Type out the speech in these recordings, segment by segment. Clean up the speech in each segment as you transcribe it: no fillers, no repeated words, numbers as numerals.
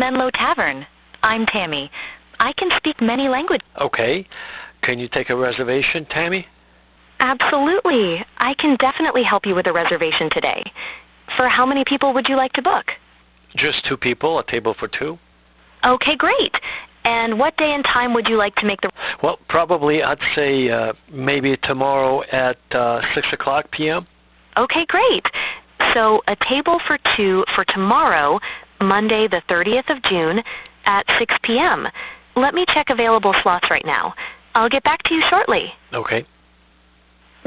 Menlo Tavern. I'm Tammy. I can speak many languages. Okay. Can you take a reservation, Tammy? Absolutely. I can definitely help you with a reservation today. For how many people would you like to book? Just 2 people, a table for 2. Okay, great. And what day and time would you like to make the... Well, probably I'd say maybe tomorrow at 6 o'clock p.m. Okay, great. So a table for 2 for tomorrow, Monday the 30th of June at 6 p.m. Let me check available slots right now. I'll get back to you shortly. Okay.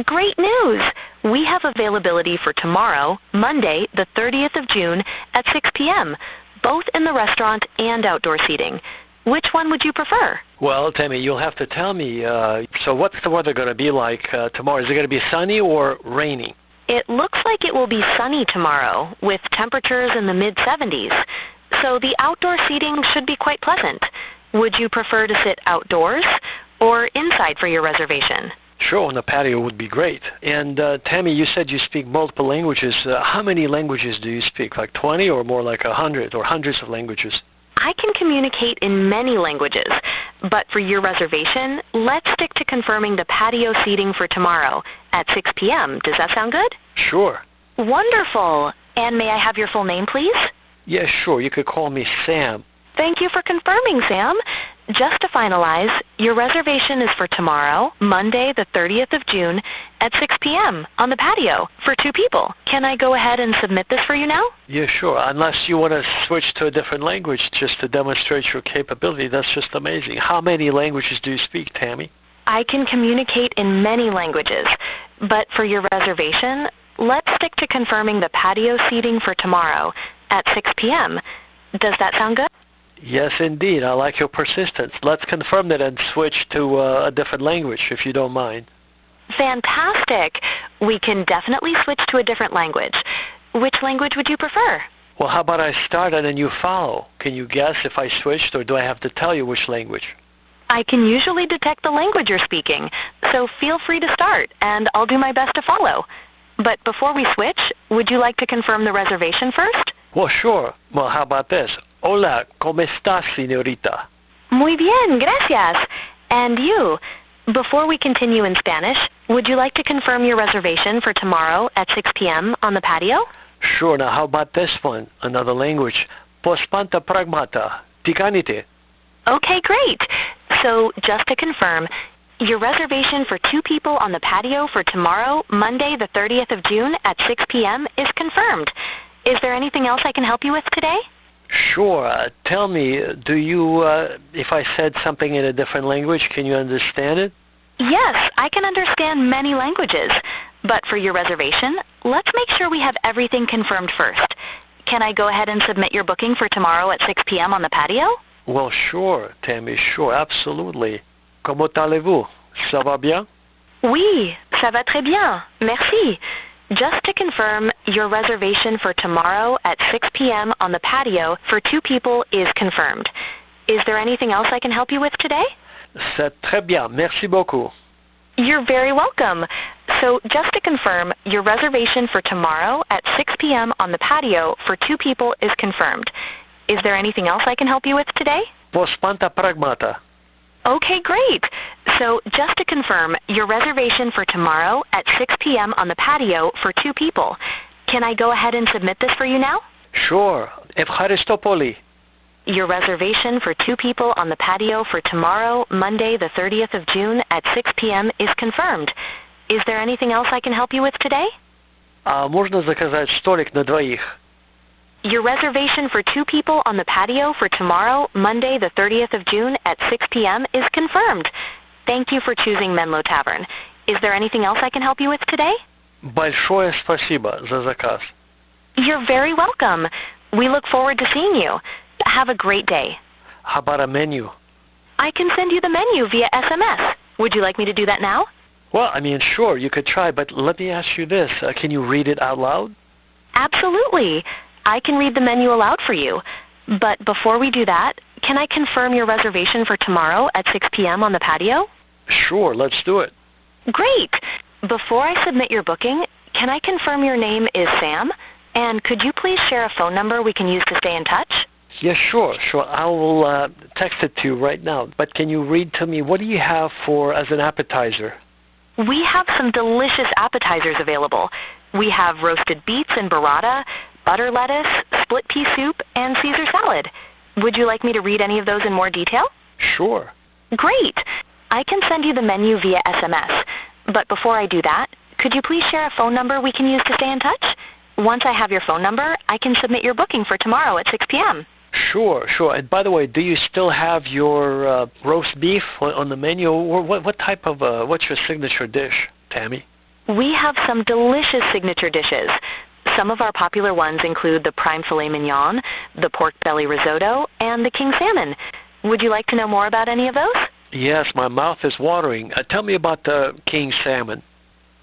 Great news! We have availability for tomorrow, Monday the 30th of June at 6 p.m., both in the restaurant and outdoor seating. Which one would you prefer? Well, Tammy, you'll have to tell me. So what's the weather going to be like tomorrow? Is it going to be sunny or rainy? It looks like it will be sunny tomorrow, with temperatures in the mid-70s. So the outdoor seating should be quite pleasant. Would you prefer to sit outdoors or inside for your reservation? Sure, on the patio would be great. And Tammy, you said you speak multiple languages. How many languages do you speak? Like 20 or more like 100 or hundreds of languages? I can communicate in many languages, but for your reservation, let's stick to confirming the patio seating for tomorrow at 6 p.m. Does that sound good? Sure. Wonderful. And may I have your full name, please? Yeah, sure. You could call me Sam. Thank you for confirming, Sam. Just to finalize, your reservation is for tomorrow, Monday the 30th of June at 6 p.m. on the patio for 2 people. Can I go ahead and submit this for you now? Yeah, sure. Unless you want to switch to a different language just to demonstrate your capability. That's just amazing. How many languages do you speak, Tammy? I can communicate in many languages, but for your reservation, let's stick to confirming the patio seating for tomorrow at 6 p.m. Does that sound good? Yes, indeed. I like your persistence. Let's confirm that and switch to a different language, if you don't mind. Fantastic. We can definitely switch to a different language. Which language would you prefer? Well, how about I start and then you follow? Can you guess if I switched, or do I have to tell you which language? I can usually detect the language you're speaking, so feel free to start, and I'll do my best to follow. But before we switch, would you like to confirm the reservation first? Well, sure. Well, how about this? Hola, ¿cómo estás, señorita? Muy bien, gracias. And you? Before we continue in Spanish, would you like to confirm your reservation for tomorrow at 6 p.m. on the patio? Sure. Now, how about this one? Another language. Pospanta pragmata. Tikanite. Okay, great. So, just to confirm, your reservation for 2 people on the patio for tomorrow, Monday the 30th of June at 6 p.m. is confirmed. Is there anything else I can help you with today? Sure. Tell me, do you, if I said something in a different language, can you understand it? Yes, I can understand many languages. But for your reservation, let's make sure we have everything confirmed first. Can I go ahead and submit your booking for tomorrow at 6 p.m. on the patio? Well, sure, Tammy, sure, absolutely. Comment allez-vous? Ça va bien? Oui, ça va très bien. Merci. Just to confirm, your reservation for tomorrow at 6 p.m. on the patio for 2 people is confirmed. Is there anything else I can help you with today? C'est très bien. Merci beaucoup. You're very welcome. So just to confirm, your reservation for tomorrow at 6 p.m. on the patio for 2 people is confirmed. Is there anything else I can help you with today? Pospanta pragmata. Okay, great. So just to confirm, your reservation for tomorrow at 6 p.m. on the patio for 2 people. Can I go ahead and submit this for you now? Sure. Evcharistopoli. Your reservation for 2 people on the patio for tomorrow, Monday the 30th of June at 6 p.m. is confirmed. Is there anything else I can help you with today? Можно заказать столик на двоих? Your reservation for 2 people on the patio for tomorrow, Monday the 30th of June at 6 p.m. is confirmed. Thank you for choosing Menlo Tavern. Is there anything else I can help you with today? Большое спасибо за заказ. You're very welcome. We look forward to seeing you. Have a great day. How about a menu? I can send you the menu via SMS. Would you like me to do that now? Well, I mean, sure, you could try, but let me ask you this. Can you read it out loud? Absolutely. I can read the menu aloud for you. But before we do that, can I confirm your reservation for tomorrow at 6 p.m. on the patio? Sure, let's do it. Great. Before I submit your booking, can I confirm your name is Sam? And could you please share a phone number we can use to stay in touch? Yeah, sure. I will text it to you right now. But can you read to me, what do you have for as an appetizer? We have some delicious appetizers available. We have roasted beets and burrata, butter lettuce, split pea soup, and Caesar salad. Would you like me to read any of those in more detail? Sure. Great. I can send you the menu via SMS. But before I do that, could you please share a phone number we can use to stay in touch? Once I have your phone number, I can submit your booking for tomorrow at 6 p.m. Sure. And by the way, do you still have your roast beef on the menu? Or what type of, what's your signature dish, Tammy? We have some delicious signature dishes. Some of our popular ones include the prime filet mignon, the pork belly risotto, and the king salmon. Would you like to know more about any of those? Yes, my mouth is watering. Tell me about the king salmon.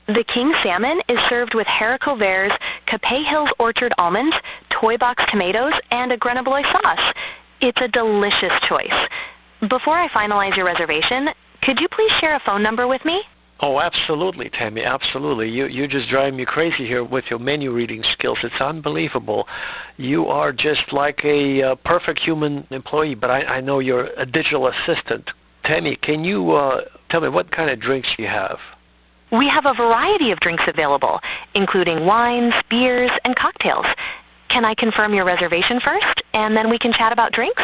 The king salmon is served with haricot verts, Capet Hills Orchard almonds, toy box tomatoes, and a Grenoble sauce. It's a delicious choice. Before I finalize your reservation, could you please share a phone number with me? Oh, absolutely, Tammy, absolutely. You just drive me crazy here with your menu reading skills. It's unbelievable. You are just like a perfect human employee, but I know you're a digital assistant. Tammy, can you tell me what kind of drinks you have? We have a variety of drinks available, including wines, beers, and cocktails. Can I confirm your reservation first, and then we can chat about drinks?